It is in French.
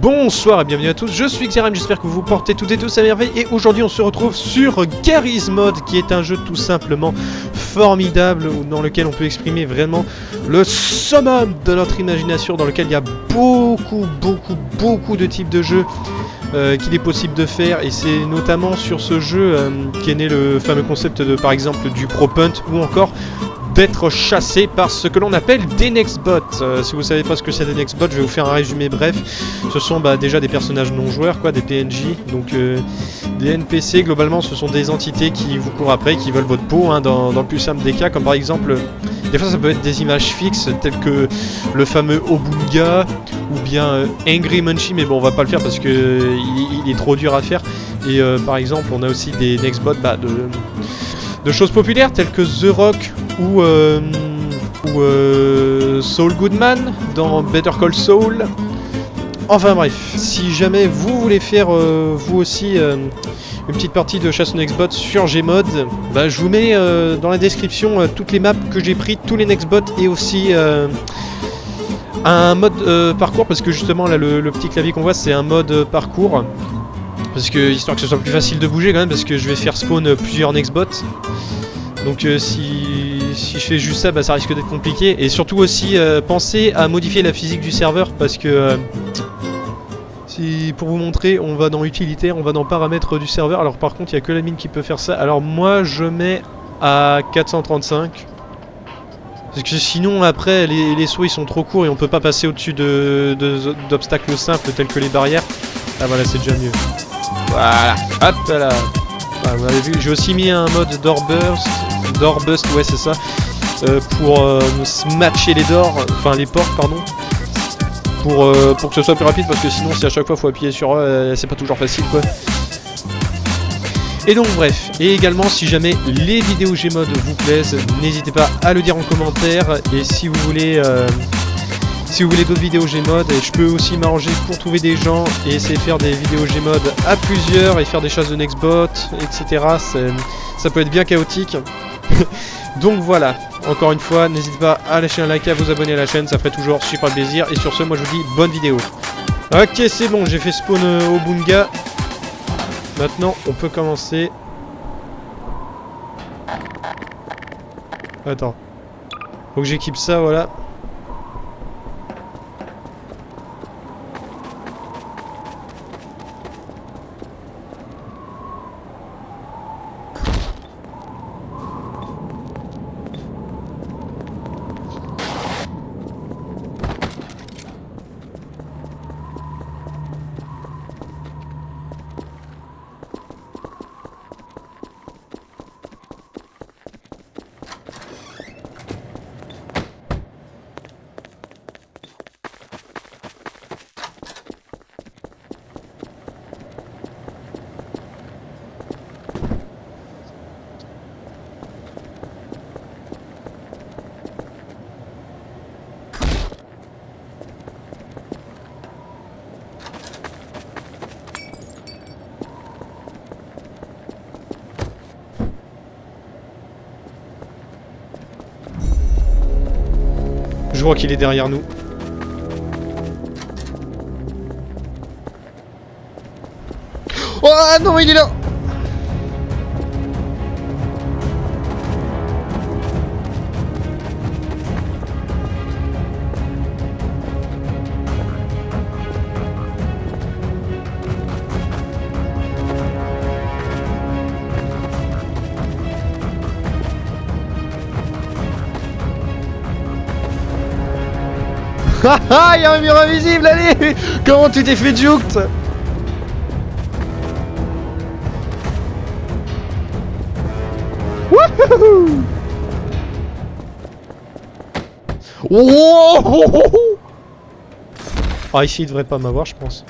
Bonsoir et bienvenue à tous, je suis Xerem, j'espère que vous vous portez toutes et tous à merveille et aujourd'hui on se retrouve sur Garry's Mod qui est un jeu tout simplement formidable dans lequel on peut exprimer vraiment le summum de notre imagination, dans lequel il y a beaucoup de types de jeux qu'il est possible de faire, et c'est notamment sur ce jeu qu'est né le fameux concept de par exemple du ProPunt ou encore d'être chassé par ce que l'on appelle des Nextbots. Si vous savez pas ce que c'est des Nextbots, je vais vous faire un résumé bref. Ce sont déjà des personnages non joueurs, quoi, des PNJ, donc des NPC. Globalement, ce sont des entités qui vous courent après, qui veulent votre peau, hein, dans le plus simple des cas, comme par exemple, des fois ça peut être des images fixes telles que le fameux Obunga ou bien Angry Munchie, mais bon on va pas le faire parce que il est trop dur à faire. Et par exemple on a aussi des Nextbots de choses populaires telles que The Rock ou Saul Goodman dans Better Call Saul. Enfin bref, si jamais vous voulez faire vous aussi une petite partie de chasse aux Nextbots sur Gmod, je vous mets dans la description toutes les maps que j'ai pris, tous les Nextbots, et aussi un mode parcours, parce que justement là le petit clavier qu'on voit c'est un mode parcours. Parce que, histoire que ce soit plus facile de bouger quand même, parce que je vais faire spawn plusieurs Nextbots. Donc si je fais juste ça, ça risque d'être compliqué. Et surtout aussi, pensez à modifier la physique du serveur, parce que pour vous montrer, on va dans utilitaire, on va dans paramètres du serveur. Alors par contre, il n'y a que l'admin qui peut faire ça. Alors moi, je mets à 435. Parce que sinon, après, les sauts ils sont trop courts et on peut pas passer au-dessus d'obstacles simples tels que les barrières. Ah voilà, c'est déjà mieux. Voilà, hop là. Vous avez vu, j'ai aussi mis un mode Doorbust, ouais c'est ça, pour matcher les ports, pardon, pour que ce soit plus rapide, parce que sinon si à chaque fois faut appuyer sur c'est pas toujours facile quoi. Et donc bref, et également si jamais les vidéos Gmod vous plaisent, n'hésitez pas à le dire en commentaire, et si vous voulez d'autres vidéos Gmod, je peux aussi m'arranger pour trouver des gens et essayer de faire des vidéos Gmod à plusieurs et faire des chasses de Nextbots, etc. Ça peut être bien chaotique. Donc voilà, encore une fois, n'hésitez pas à lâcher un like, à vous abonner à la chaîne, ça ferait toujours super plaisir. Et sur ce, moi je vous dis bonne vidéo. Ok, c'est bon, j'ai fait spawn au Bunga. Maintenant, on peut commencer. Attends. Faut que j'équipe ça, voilà. Je vois qu'il est derrière nous. Oh non, il est là. Haha, il y a un mur invisible, allez. Comment tu t'es fait juked? Wouhou. Oh, ici il devrait pas m'avoir, je pense.